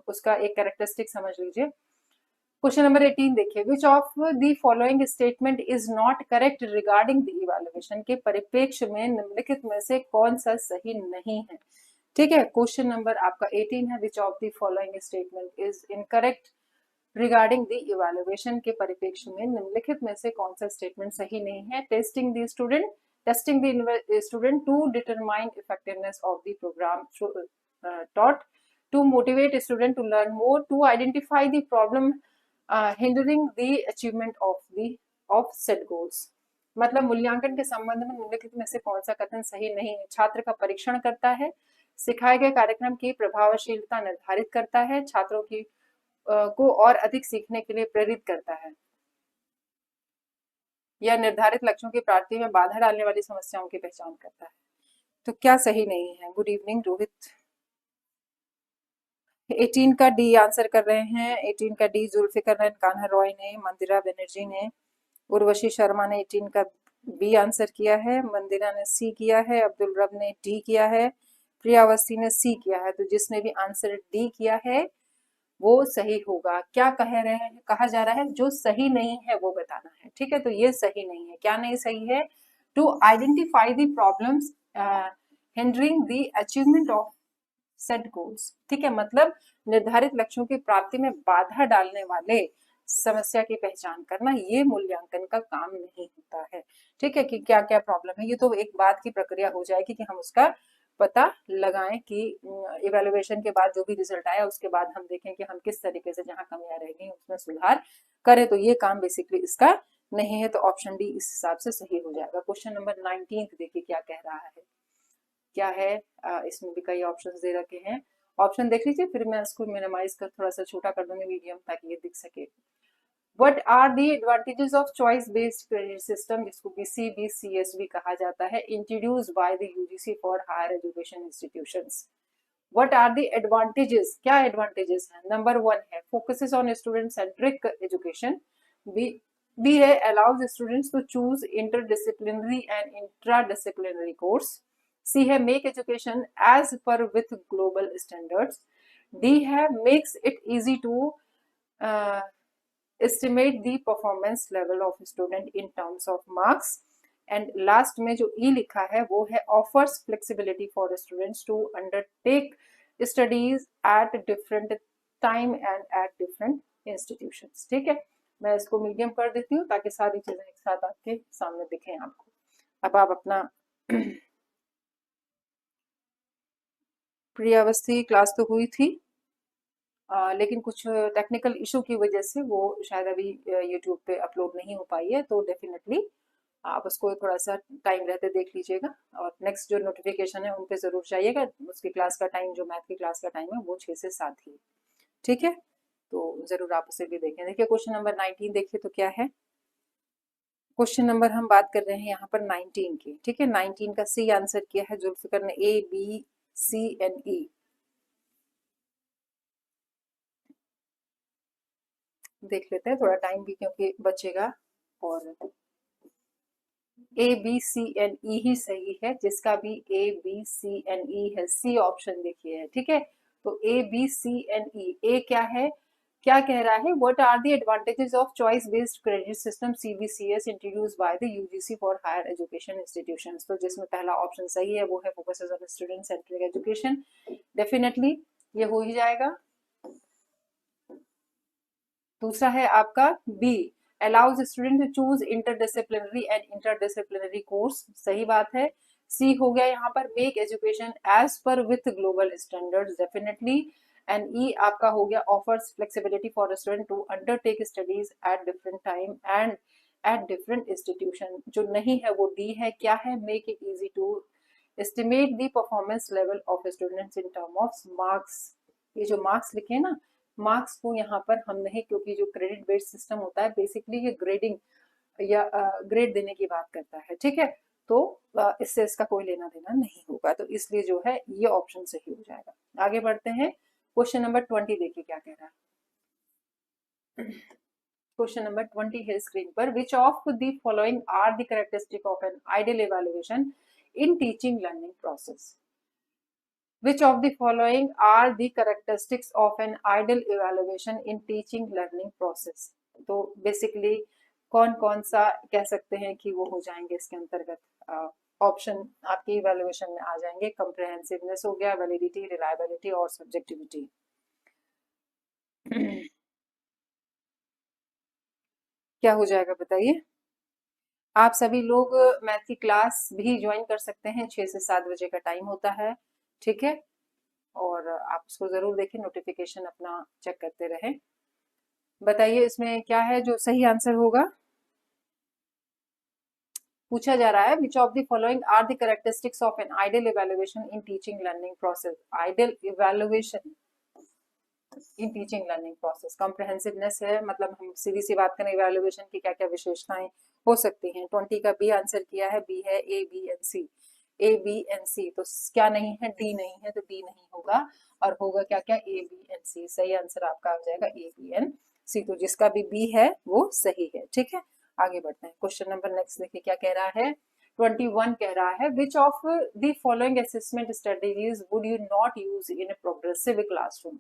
Speaker 1: उसका एक कैरेक्टरिस्टिक समझ लीजिए। क्वेश्चन नंबर 18 देखिए, विच of the following statement is not correct regarding the evaluation के परिप्रेक्ष्य में निम्नलिखित में से कौन सा सही नहीं है। ठीक है, क्वेश्चन नंबर आपका 18 है, which of the following statement is incorrect regarding the evaluation के परिप्रेक्ष्य में निम्नलिखित में से कौन सा स्टेटमेंट सही नहीं है। Testing the student to determine effectiveness of the programme taught, to motivate student to learn more, to identify the problem hindering the achievement of set goals। मतलब मूल्यांकन के संबंध में निम्नलिखित में से कौन सा कथन सही नहीं है। छात्र का परीक्षण करता है, सिखाए गए कार्यक्रम की प्रभावशीलता निर्धारित करता है, छात्रों की को और अधिक सीखने के लिए प्रेरित करता है, या निर्धारित लक्ष्यों की प्राप्ति में बाधा डालने वाली समस्याओं की पहचान करता है। तो क्या सही नहीं है। Good evening Rohit. 18 का डी आंसर कर रहे हैं। 18 का डी जुल्फिकर कान्हा रॉय ने, मंदिरा बनर्जी ने, उर्वशी शर्मा ने 18 का बी आंसर किया है, मंदिरा ने सी किया है, अब्दुल रब ने डी किया है, प्रिया अवस्थी ने सी किया है। तो जिसने भी आंसर डी किया है वो सही होगा। क्या कह रहे हैं, कहा जा रहा है जो सही नहीं है वो बताना है। ठीक है, तो ये सही नहीं है। क्या नहीं सही है, to identify the problems hindering the achievement of set goals. ठीक है, मतलब निर्धारित लक्ष्यों की प्राप्ति में बाधा डालने वाले समस्या की पहचान करना, ये मूल्यांकन का काम नहीं होता है। ठीक है, कि क्या क्या प्रॉब्लम है, ये तो एक बात की प्रक्रिया हो जाएगी कि हम उसका पता लगाएं कि इवैल्यूएशन के बाद जो भी रिजल्ट आया उसके बाद हम देखें कि हम किस तरीके से जहां कमियां रह गई उसमें सुधार करें। तो ये काम बेसिकली इसका नहीं है, तो ऑप्शन डी इस हिसाब से सही हो जाएगा। क्वेश्चन नंबर 19 देखिए क्या कह रहा है, क्या है। इसमें भी कई ऑप्शन दे रखे हैं, ऑप्शन देख लीजिए, फिर मैं इसको मिनिमाइज कर थोड़ा सा छोटा कर दूंगी मीडियम ताकि ये दिख सके। What are the advantages of choice-based credit system, जिसको BCBCS भी कहा जाता है, introduced by the UGC for higher education institutions? What are the advantages? क्या advantages हैं? Number 1 है focuses on student-centric education. B है allows students to choose interdisciplinary and intradisciplinary course. C है make education as per with global standards. D है makes it easy to estimate the performance level of student in terms of marks. And last में जो E लिखा है वो है offers flexibility for students to undertake studies at different time and at different institutions. ठीक है, मैं इसको मीडियम कर देती हूँ ताकि सारी चीजें एक साथ आपके सामने दिखें आपको। अब आप अपना प्रियावस्थी क्लास तो हुई थी, लेकिन कुछ टेक्निकल इशू की वजह से वो शायद अभी यूट्यूब पे अपलोड नहीं हो पाई है, तो डेफिनेटली आप उसको थोड़ा सा टाइम रहते देख लीजिएगा और नेक्स्ट जो नोटिफिकेशन है उन पे जरूर जाइएगा। उसकी क्लास का टाइम, जो मैथ की क्लास का टाइम है वो 6 से 7 ही। ठीक है, तो जरूर आप उसे भी देखें। देखिए क्वेश्चन नंबर 19 देखिए तो क्या है। क्वेश्चन नंबर हम बात कर रहे हैं यहाँ पर 19 की। ठीक है, 19 का सी आंसर किया है जुल्फिकर ने, A B C and E। देख लेते हैं, थोड़ा टाइम भी क्योंकि बचेगा। और ABCNE ही सही है, जिसका भी ABCNE है, सी ऑप्शन देखिए है। ठीक है, तो ABCNE, ए क्या है, क्या कह रहा है, what are the advantages of choice based credit system CBCS introduced by the UGC for higher education institutions. तो जिसमें पहला ऑप्शन सही है वो है focuses on student centric education, definitely ये हो ही जाएगा। दूसरा है आपका B, allows student to choose interdisciplinary and interdisciplinary course, सही बात है। सी हो गया यहाँ पर make education as per with global standards, definitely। And E आपका हो गया offers flexibility for a student to undertake studies at different time and at different institution। जो नहीं है वो डी है, क्या है, make it easy to estimate the performance level of students in term of marks। ये जो मार्क्स लिखे ना, मार्क्स को यहाँ पर हम नहीं, क्योंकि जो क्रेडिट बेस्ड सिस्टम होता है बेसिकली ये ग्रेडिंग या ग्रेड देने की बात करता है, ठीक है। तो इससे इसका कोई लेना देना नहीं होगा, तो इसलिए जो है ये ऑप्शन सही हो जाएगा। आगे बढ़ते हैं, क्वेश्चन नंबर 20 देखिए क्या कह रहा है। क्वेश्चन नंबर 20 है स्क्रीन पर, which of the following are the characteristic of an ideal evaluation in teaching learning process. Which of the following are the characteristics of an ideal evaluation in teaching learning process? तो basically कौन कौन सा कह सकते हैं कि वो हो जाएंगे इसके अंतर्गत, ऑप्शन आपके इवैल्यूएशन में आ जाएंगे। कंप्रहेंसिवनेस हो गया, वैलिडिटी, रिलायबिलिटी और सब्जेक्टिविटी। क्या हो जाएगा बताइए। आप सभी लोग मैथ की क्लास भी ज्वाइन कर सकते हैं, 6 से 7 बजे का टाइम होता है, ठीक है। और आप उसको जरूर देखें, नोटिफिकेशन अपना चेक करते रहें। बताइए इसमें क्या है जो सही आंसर होगा। पूछा जा रहा है which of the following are the characteristics of an ideal evaluation in teaching learning process. Ideal evaluation in teaching learning process, comprehensiveness है, मतलब हम सीधी सी बात करें इवैल्यूएशन की क्या क्या विशेषताएं हो सकती हैं। 20 का बी आंसर किया है, बी है A B and C, A B and C, तो क्या नहीं है, डी नहीं है, तो डी नहीं होगा और होगा क्या क्या, ए बी एंड सी। सही आंसर आपका आ जाएगा ए बी एंड सी, तो जिसका भी बी है वो सही है, ठीक है। आगे बढ़ते हैं, क्वेश्चन नंबर नेक्स्ट देखिए क्या कह रहा है। 21 कह रहा है which of the following assessment strategies would you not use in a progressive classroom.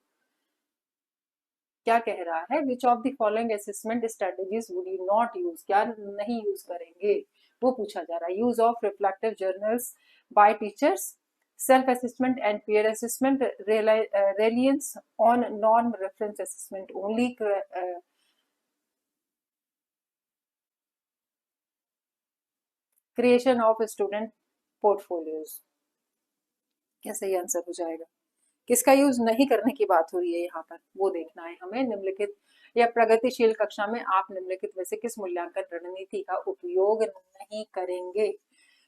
Speaker 1: क्या कह रहा है, which of the following assessment strategies would you not use, क्या नहीं यूज करेंगे वो पूछा जा रहा है। Use of reflective journals bye teachers, self assessment and peer assessment, reliance on norm reference assessment only, creation of student portfolios. क्या सही आंसर हो जाएगा, किसका यूज नहीं करने की बात हो रही है यहाँ पर वो देखना है हमें। निम्नलिखित या प्रगतिशील कक्षा में आप निम्नलिखित में से किस मूल्यांकन रणनीति का उपयोग नहीं करेंगे।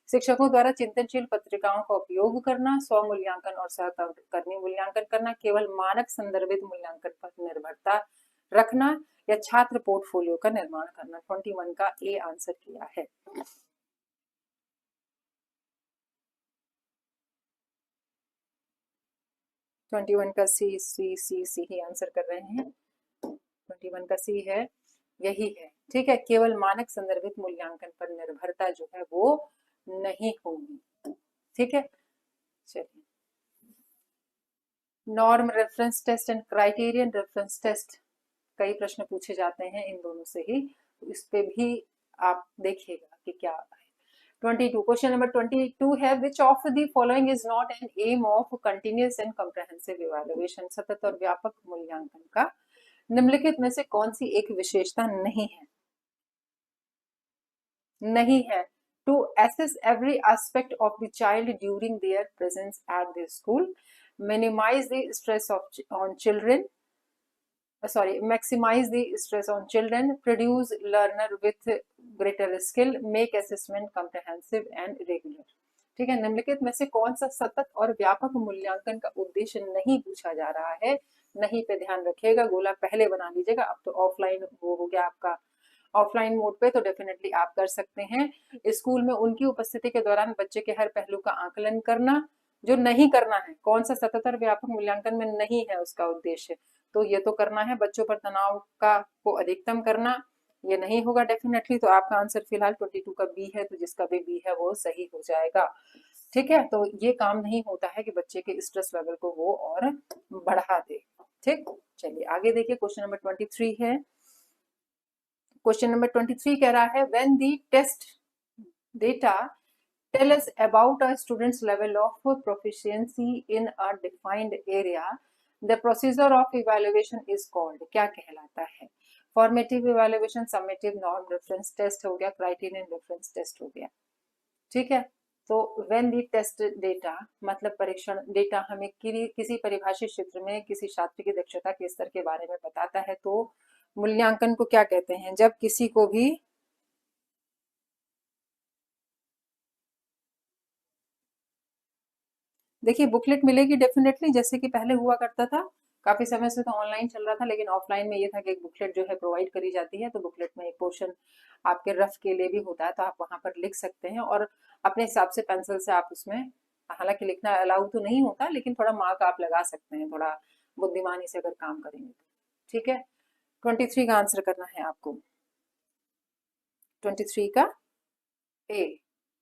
Speaker 1: शिक्षकों द्वारा चिंतनशील पत्रिकाओं का उपयोग करना, स्व मूल्यांकन और सहकर्मी मूल्यांकन करना, केवल मानक संदर्भित मूल्यांकन पर निर्भरता रखना या छात्र पोर्टफोलियो का निर्माण करना। 21 का ए आंसर किया है। ट्वेंटी वन का सी सी सी सी ही आंसर कर रहे हैं। 21 का सी है, यही है, ठीक है। केवल मानक संदर्भित मूल्यांकन पर निर्भरता जो है वो नहीं होगी, ठीक है। चलिए, norm reference test and criterion reference test, कई प्रश्न पूछे जाते हैं इन दोनों से ही, तो इस पे भी आप देखिएगा कि क्या है। 22 क्वेश्चन नंबर 22 है which of the following is not an aim of continuous and comprehensive evaluation. सतत और व्यापक मूल्यांकन का निम्नलिखित में से कौन सी एक विशेषता नहीं है, नहीं है। To assess every aspect of the child during their presence at the school, minimize the stress on children, maximize the stress on children, produce learner with greater skill, make assessment comprehensive and regular। ठीक है, निम्नलिखित में से कौन सा सतत और व्यापक मूल्यांकन का उद्देश्य नहीं पूछा जा रहा है। नहीं पे ध्यान रखिएगा, गोला पहले बना लीजिएगा। अब तो ऑफलाइन वो हो गया आपका, ऑफलाइन मोड पे तो डेफिनेटली आप कर सकते हैं। स्कूल में उनकी उपस्थिति के दौरान बच्चे के हर पहलू का आकलन करना, जो नहीं करना है, कौन सा सतत और व्यापक मूल्यांकन में नहीं है उसका उद्देश्य, तो ये तो करना है। बच्चों पर तनाव का को अधिकतम करना, ये नहीं होगा डेफिनेटली। तो आपका आंसर फिलहाल 22 का बी है, तो जिसका भी बी है वो सही हो जाएगा, ठीक है। तो ये काम नहीं होता है कि बच्चे के स्ट्रेस लेवल को वो और बढ़ा दे, ठीक। चलिए आगे देखिए, क्वेश्चन नंबर 23 है। क्वेश्चन नंबर 23 कह रहा है when the test data tell us about a student's level of proficiency in a defined area, the procedure of evaluation is called. क्या कहलाता है। Formative evaluation, summative, norm reference test हो गया, criterion reference test हो गया। ठीक है, तो व्हेन दी टेस्ट डेटा मतलब परीक्षण डेटा हमें किसी परिभाषित क्षेत्र में किसी छात्र की दक्षता के स्तर के बारे में बताता है, तो मूल्यांकन को क्या कहते हैं? जब किसी को भी देखिए बुकलेट मिलेगी डेफिनेटली, जैसे कि पहले हुआ करता था, काफी समय से तो ऑनलाइन चल रहा था, लेकिन ऑफलाइन में ये था कि एक बुकलेट जो है प्रोवाइड करी जाती है, तो बुकलेट में एक पोर्शन आपके रफ के लिए भी होता है, तो आप वहां पर लिख सकते हैं और अपने हिसाब से पेंसिल से आप उसमें, हालांकि लिखना अलाउ तो नहीं होता, लेकिन थोड़ा मार्क आप लगा सकते हैं, थोड़ा बुद्धिमानी से अगर काम करेंगे तो। ठीक है, 23 का आंसर करना है आपको, 23 का ए।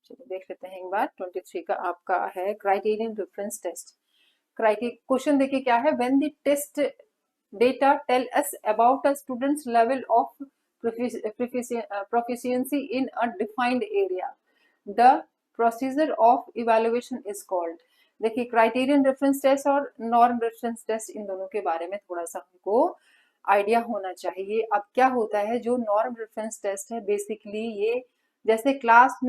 Speaker 1: चलिए देख लेते हैं एक बार, 23 का आपका है क्राइटेरियन रेफरेंस टेस्ट। क्वेश्चन देखिए क्या है, when the test data tell us about a student's level of proficiency in a defined area, the procedure of evaluation is called। देखिए क्राइटेरियन रेफरेंस टेस्ट और नॉर्म रेफरेंस टेस्ट, इन दोनों के बारे में थोड़ा सा हमको आइडिया होना चाहिए। अब क्या होता है, जो नॉर्म रेफरेंस टेस्ट है बेसिकली ये जैसे क्लास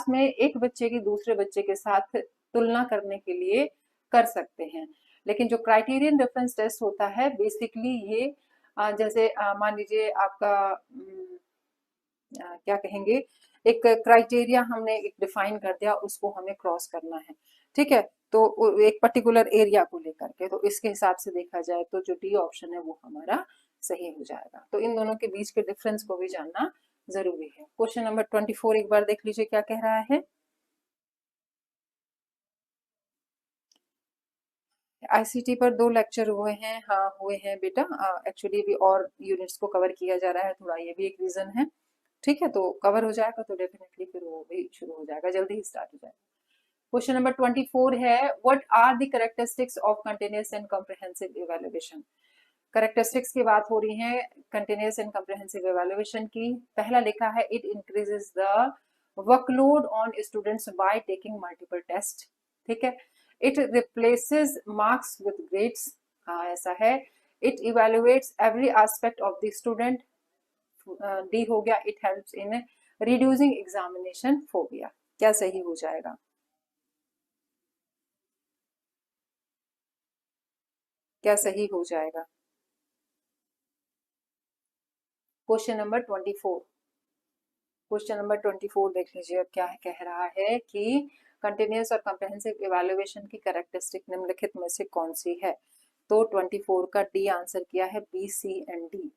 Speaker 1: में एक बच्चे की दूसरे बच्चे के साथ तुलना करने के लिए कर सकते हैं, लेकिन जो क्राइटेरियन रेफरेंस टेस्ट होता है बेसिकली ये जैसे मान लीजिए आपका क्या कहेंगे, एक क्राइटेरिया हमने एक डिफाइन कर दिया, उसको हमें क्रॉस करना है। ठीक है, तो एक पर्टिकुलर एरिया को लेकर के, तो इसके हिसाब से देखा जाए तो जो डी ऑप्शन है वो हमारा सही हो जाएगा। तो इन दोनों के बीच के डिफरेंस को भी जानना जरूरी है। क्वेश्चन नंबर 24 एक बार देख लीजिए क्या कह रहा है। आईसीटी पर 2 लेक्चर हुए हैं, हाँ हुए हैं बेटा, एक्चुअली भी और यूनिट्स को कवर किया जा रहा है, थोड़ा ये भी एक रीजन है। ठीक है, तो कवर हो जाएगा तो डेफिनेटली फिर वो भी शुरू हो जाएगा, जल्दी ही स्टार्ट हो जाएगा। क्वेश्चन नंबर 24 है, what are the characteristics of continuous and comprehensive evaluation. Characteristics की बात हो रही है कंटिन्यूअस एंड कॉम्प्रिहेंसिव इवैल्यूएशन की। पहला लिखा है, it increases the workload on students by taking multiple test. ठीक है, it replaces marks with grades, हाँ ऐसा है। It evaluates every aspect of the student, D हो गया। It helps in reducing examination phobia, क्या सही हो जाएगा? क्या सही हो जाएगा? क्वेश्चन नंबर 24, क्वेश्चन नंबर 24 देख लीजिए अब क्या कह रहा है कि कंटिन्यूअस और कॉम्प्रिहेंसिव इवैल्यूएशन की कैरेक्टरिस्टिक निम्नलिखित में से कौन सी है? तो 24 का डी आंसर किया है, B C and D,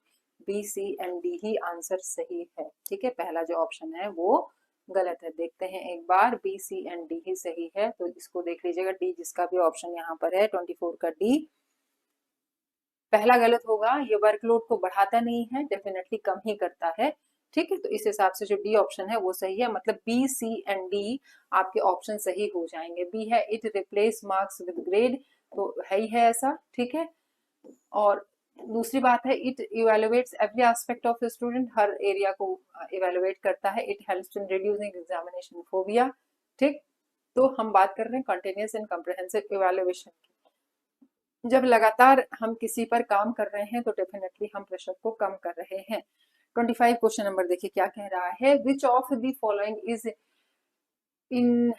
Speaker 1: B C and D ही आंसर सही है। ठीक है, पहला जो ऑप्शन है वो गलत है। देखते हैं एक बार, बी सी एंड डी ही सही है, तो इसको देख लीजिएगा, डी जिसका भी ऑप्शन यहाँ पर है 24 का डी पहला गलत होगा। ये वर्कलोड को बढ़ाता नहीं है, डेफिनेटली कम ही करता है। ठीक है, तो इस हिसाब से जो डी ऑप्शन है वो सही है, मतलब बी सी एंड डी आपके ऑप्शन सही हो जाएंगे। बी है, it replace marks with grade, तो है ही है ऐसा। ठीक है, और दूसरी बात है, it evaluates every aspect of student, her area को इवेलुएट करता है। It helps in reducing examination phobia. ठीक, तो हम बात कर रहे हैं कंटिन्यूअस एंड कॉम्प्रिहेंसिव इवेलुएशन की। जब लगातार हम किसी पर काम कर रहे हैं तो डेफिनेटली हम प्रेशर को कम कर रहे हैं। 25 क्वेश्चन नंबर देखिए क्या कह रहा है, which of the following is in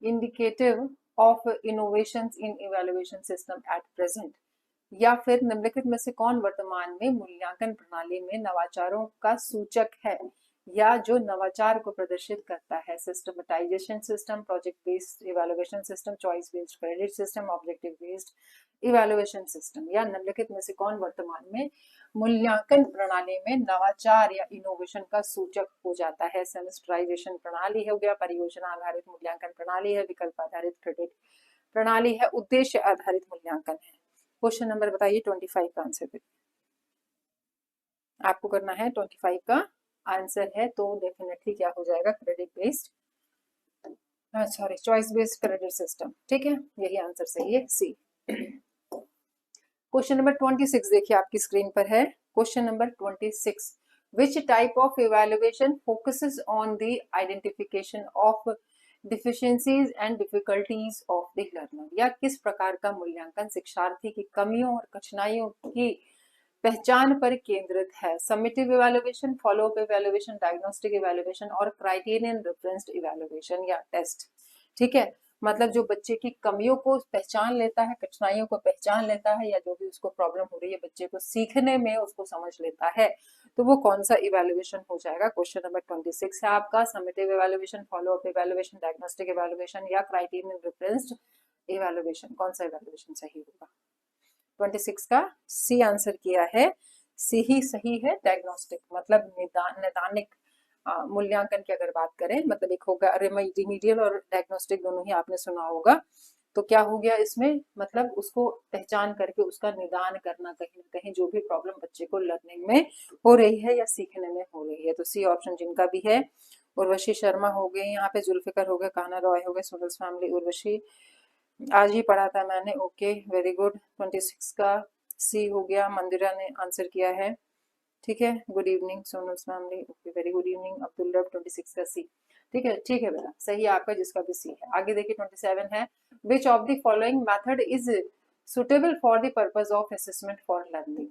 Speaker 1: indicative of innovations in evaluation system at present, या फिर निम्नलिखित में से कौन वर्तमान में मूल्यांकन प्रणाली में नवाचारों का सूचक है या जो नवाचार को प्रदर्शित करता है? सिस्टमेटाइजेशन system, project based evaluation system, choice based credit system, objective based evaluation system, या निम्नलिखित में से कौन वर्तमान में मूल्यांकन प्रणाली में नवाचार या इनोवेशन का सूचक हो जाता है? सेमेस्टराइजेशन प्रणाली हो गया, परियोजना आधारित मूल्यांकन प्रणाली है, विकल्प आधारित क्रेडिट प्रणाली है, उद्देश्य आधारित मूल्यांकन है। क्वेश्चन नंबर बताइए 25 का आंसर करिए। आपको करना है 25 का आंसर है, तो डेफिनेटली क्या हो जाएगा, credit based, sorry choice based credit system. ठीक है, यही आंसर सही है, सी। क्वेश्चन नंबर 26 देखिए आपकी स्क्रीन पर है। Question number 26, which type of evaluation focuses on the identification of deficiencies and difficulties of the learner, या किस प्रकार का मूल्यांकन शिक्षार्थी की कमियों और कठिनाइयों की पहचान पर केंद्रित है। Summative evaluation, follow up evaluation, diagnostic evaluation और क्राइटेरियन रेफरेंस्ड इवैल्यूएशन या टेस्ट। ठीक है, मतलब जो बच्चे की कमियों को पहचान लेता है, कठिनाइयों को पहचान लेता है, या जो भी उसको प्रॉब्लम हो रही है बच्चे को सीखने में उसको समझ लेता है, तो वो कौन सा इवैल्यूएशन हो जाएगा। क्वेश्चन नंबर 26 है आपका, summative evaluation, follow up evaluation, diagnostic evaluation या क्राइटेरियन रेफरेंस्ड इवैल्यूएशन, कौन सा इवैल्यूएशन सही होगा। 26 का सी आंसर किया है, सी ही सही है। डायग्नोस्टिक मतलब नैदानिक मूल्यांकन की अगर बात करें, मतलब एक होगा रिमीडियल और डायग्नोस्टिक, दोनों ही आपने सुना होगा। तो क्या हो गया इसमें, मतलब उसको पहचान करके उसका निदान करना, कहीं ना कहीं जो भी प्रॉब्लम बच्चे को लर्निंग में हो रही है या सीखने में हो रही है। तो सी ऑप्शन जिनका भी है, उर्वशी शर्मा हो गए, यहाँ पे जुल्फिकर हो गए, कान्हा रॉय हो गए, सोनल्स फैमिली, उर्वशी आज ही पढ़ा था मैंने, ओके वेरी गुड। 26 का सी हो गया, मंदिरा ने आंसर किया है। ठीक है, good evening Sonal's family, okay very good evening. Abdul रब 26 का सी, ठीक है बेटा, सही है आपका जिसका भी सी है। आगे देखिए 27 है, which of the following method is suitable for the purpose of assessment for learning.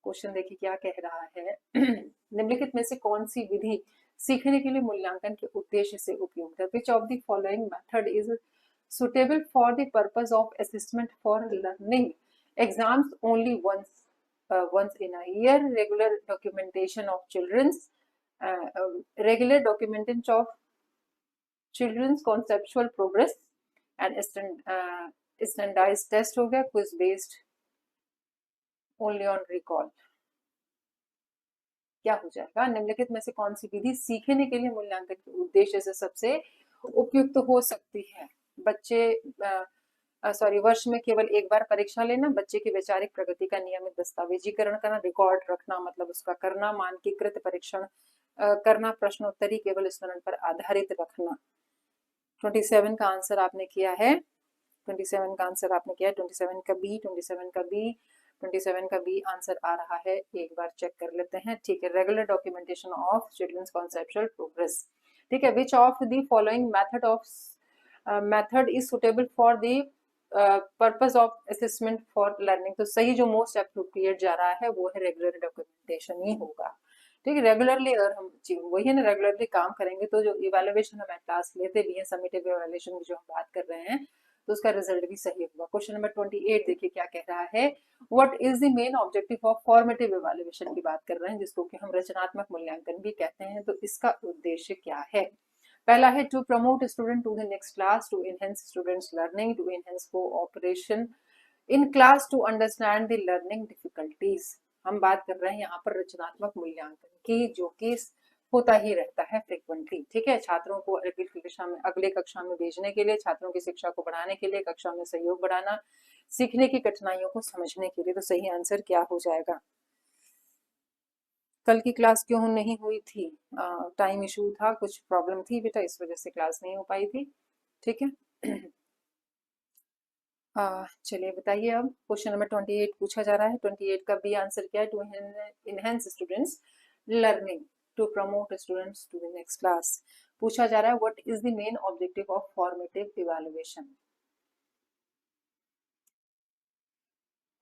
Speaker 1: Question देखिए क्या कह रहा है निम्नलिखित में से कौन सी विधि सीखने के लिए मूल्यांकन के उद्देश्य से उपयुक्त है। Which of the following method is suitable for the purpose of assessment for learning, exams only once in a year, regular documentation of regular documentation of children's conceptual progress and standardized test हो गया, quiz based only on recall। क्या हो जाएगा, निम्नलिखित में से कौन सी विधि सीखने के लिए मूल्यांकन के उद्देश्य से सबसे उपयुक्त हो सकती है। बच्चे वर्ष में केवल एक बार परीक्षा लेना, बच्चे की वैचारिक प्रगति का नियमित दस्तावेजीकरण करना, रिकॉर्ड रखना मतलब उसका करना, मानकीकृत परीक्षण करना, प्रश्नोत्तरी केवल स्मरण पर आधारित रखना। 27 का आंसर आपने किया है, 27 का आंसर आपने किया है, 27 का बी, 27 का बी, 27 का बी आंसर आ रहा है, एक बार चेक कर लेते हैं। ठीक है, regular documentation of children's conceptual progress. ठीक है, which of the following method is suitable for the purpose of assessment for learning. तो सही जो मोस्ट अप्रोप्रिएट जा रहा है वो है रेगुलर डॉक्यूमेंटेशन ही होगा। ठीक है, रेगुलरली अगर हम वही है ना, रेगुलरली काम करेंगे तो जो इवेल्युएशन हम क्लास लेते भी हैं, समेटिव इवेल्युएशन की जो हम बात कर रहे हैं, तो उसका रिजल्ट भी सही होगा। क्वेश्चन नंबर 28 देखिए क्या कह रहा है, what is the main objective of formative evaluation की बात कर रहे हैं, जिसको कि हम रचनात्मक मूल्यांकन भी कहते हैं। तो इसका उद्देश्य क्या है। पहला है to promote student to the next class, to enhance students learning, to enhance cooperation in class, to understand the learning difficulties. हम बात कर रहे हैं यहाँ पर रचनात्मक मूल्यांकन की, जो कि होता ही रहता है फ्रिक्वेंटली। ठीक है, छात्रों को अगले कक्षा में भेजने के लिए, छात्रों की शिक्षा को बढ़ाने के लिए, कक्षा में सहयोग बढ़ाना, सीखने की कठिनाइयों को समझने के लिए। तो सही आंसर क्या हो जाएगा। कल की क्लास क्यों नहीं हुई थी, टाइम इशू था, कुछ प्रॉब्लम थी बेटा, इस वजह से क्लास नहीं हो पाई थी। ठीक है चलिए बताइए, अब क्वेश्चन नंबर 28 पूछा जा रहा है। 28 का बी आंसर क्या है, to enhance students learning, to promote students to the next class. पूछा जा रहा है what is the main objective of formative evaluation.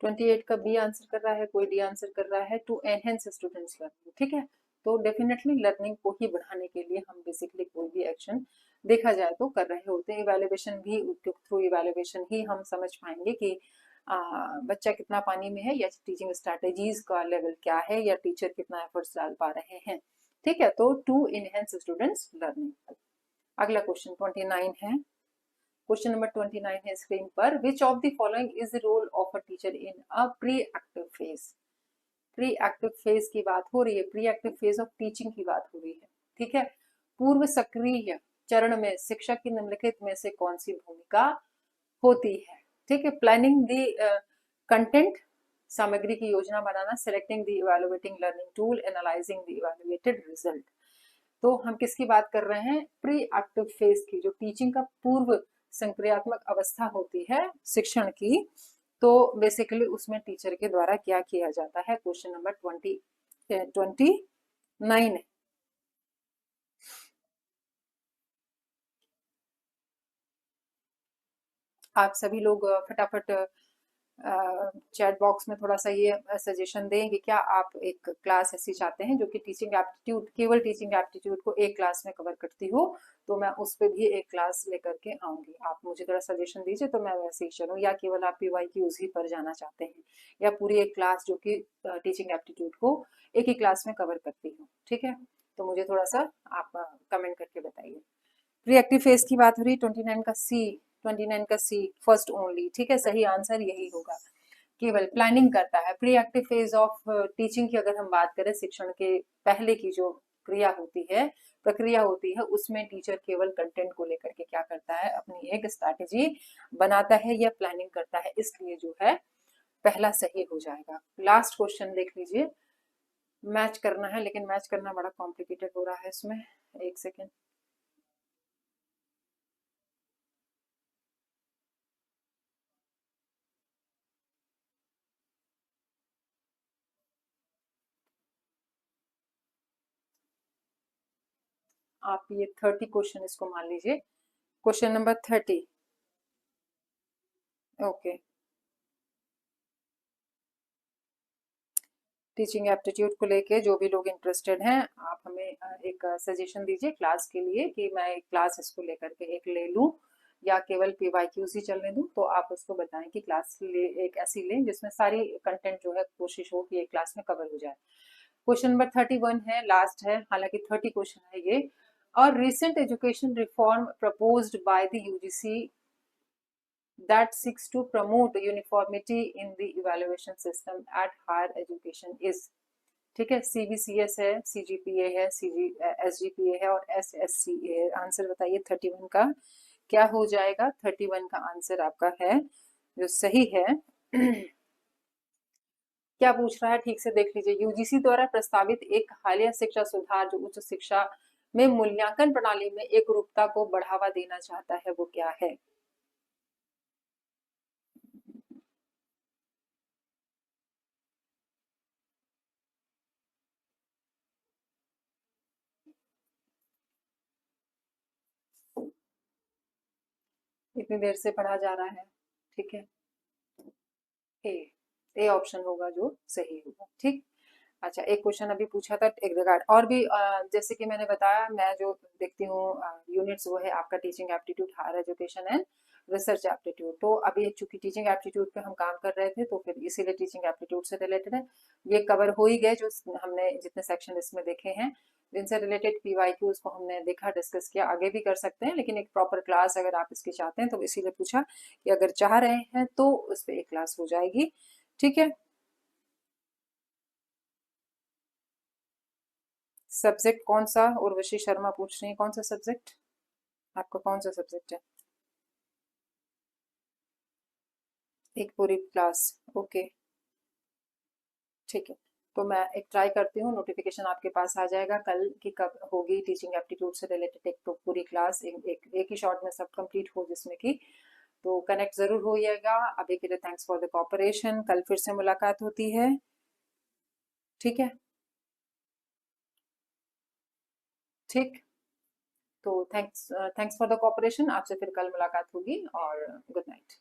Speaker 1: 28 का बी आंसर कर रहा है, कोई डी आंसर कर रहा है, टू एनहेंस स्टूडेंट्स लर्निंग। ठीक है, तो डेफिनेटली लर्निंग को ही बढ़ाने के लिए हम बेसिकली कोई भी एक्शन देखा जाए तो कर रहे होते हैं। इवैल्यूएशन भी, थ्रू इवैल्यूएशन ही हम समझ पाएंगे कि बच्चा कितना पानी में है, या टीचिंग स्ट्रैटेजीज का लेवल क्या है, या टीचर कितना एफर्ट्स डाल पा रहे हैं। ठीक है, तो टू इनहेंस स्टूडेंट्स लर्निंग। अगला क्वेश्चन 29 है, क्वेश्चन नंबर 29 है स्क्रीन पर, which of the following is the role of a teacher in a pre active phase. Pre active phase की बात हो रही है, pre active phase of teaching की बात हो रही है। ठीक है, पूर्व सक्रिय चरण में शिक्षक की निम्नलिखित में से कौन सी भूमिका होती है। ठीक है, प्लानिंग द कंटेंट, सामग्री की योजना बनाना, selecting the evaluating learning tool, analysing the evaluated result. तो हम किसकी बात कर रहे हैं, प्री एक्टिव फेज की, जो टीचिंग का पूर्व संक्रियात्मक अवस्था होती है शिक्षण की। तो बेसिकली उसमें टीचर के द्वारा क्या किया जाता है। क्वेश्चन नंबर 29 है। आप सभी लोग फटाफट चैट बॉक्स में थोड़ा सा ये सजेशन दें कि क्या आप एक क्लास ऐसी चाहते हैं जो कि टीचिंग एप्टीट्यूड, केवल टीचिंग एप्टीट्यूड को एक क्लास में कवर करती हो, तो मैं उस पर भी एक क्लास लेकर के आऊंगी। आप मुझे थोड़ा सजेशन दीजिए तो मैं वैसे ही चलूँ, या केवल आप PYQs ही पर जाना चाहते हैं, या पूरी एक क्लास जो कि टीचिंग एप्टीट्यूड को एक ही क्लास में कवर करती हो। ठीक है, तो मुझे थोड़ा सा आप कमेंट करके बताइए। रिएक्टिव फेज की बात हो रही, 29 का सी फर्स्ट ओनली। ठीक है, सही आंसर यही होगा, केवल प्लानिंग करता है। Pre active phase of teaching की अगर हम बात करें, शिक्षण के पहले की जो क्रिया होती है, प्रक्रिया होती है, उसमें टीचर केवल कंटेंट को लेकर के क्या करता है, अपनी एक स्ट्रैटेजी बनाता है या प्लानिंग करता है, इसलिए जो है पहला सही हो जाएगा। लास्ट क्वेश्चन देख लीजिए, मैच करना है, लेकिन मैच करना बड़ा कॉम्प्लिकेटेड हो रहा है इसमें। एक सेकेंड, आप ये 30 क्वेश्चन इसको मान लीजिए। Question number 30, okay. Teaching aptitude को लेके जो भी लोग इंटरेस्टेड हैं, आप हमें एक सजेशन दीजिए क्लास के लिए कि मैं एक क्लास इसको लेकर के एक ले लूं, या केवल PYQs ही चलने दूं। तो आप उसको बताएं कि क्लास ले एक ऐसी लें जिसमें सारी कंटेंट जो है कोशिश हो कि एक क्लास में कवर हो जाए। क्वेश्चन नंबर 31 है, लास्ट है, हालांकि 30 क्वेश्चन है ये। और recent education reform proposed by the UGC that seeks to promote uniformity in the evaluation system at higher education is। ठीक है, CBCS है, CGPA है, SGPA है और SSCA है। आंसर बताइए 31 का क्या हो जाएगा। 31 का आंसर आपका है जो सही है। क्या पूछ रहा है ठीक से देख लीजिए। UGC द्वारा प्रस्तावित एक हालिया शिक्षा सुधार जो उच्च शिक्षा में मूल्यांकन प्रणाली में एक रूपता को बढ़ावा देना चाहता है, वो क्या है। इतनी देर से पढ़ा जा रहा है। ठीक है, ए ए ऑप्शन होगा जो सही होगा। ठीक, अच्छा एक क्वेश्चन अभी पूछा था एक रिगार्ड और भी जैसे कि मैंने बताया, मैं जो देखती हूँ यूनिट्स, वो है आपका teaching aptitude, higher education and research aptitude. तो अभी चूंकि टीचिंग एप्टीट्यूड पे हम काम कर रहे थे, तो फिर इसीलिए टीचिंग एप्टीट्यूड से रिलेटेड है, ये कवर हो ही गए जो हमने जितने सेक्शन इसमें देखे हैं, जिनसे रिलेटेड PYQs को हमने देखा, डिस्कस किया। आगे भी कर सकते हैं, लेकिन एक प्रॉपर क्लास अगर आप इसकी चाहते हैं तो इसीलिए पूछा कि अगर चाह रहे हैं तो उस पर एक क्लास हो जाएगी। ठीक है, सब्जेक्ट कौन सा, उर्वशी शर्मा पूछ रही है कौन सा सब्जेक्ट, आपका कौन सा सब्जेक्ट है। एक पूरी क्लास, ओके ठीक है। तो मैं एक ट्राई करती हूँ, नोटिफिकेशन आपके पास आ जाएगा कल की कब होगी टीचिंग एप्टीट्यूड से रिलेटेड एक तो पूरी क्लास, एक ही शॉर्ट में सब कंप्लीट हो जिसमें की, तो कनेक्ट जरूर होइएगा। अभी के लिए थैंक्स फॉर द कॉपरेशन, कल फिर से मुलाकात होती है। ठीक है, ठीक, तो थैंक्स फॉर द कॉपरेशन, आपसे फिर कल मुलाकात होगी और गुड नाइट।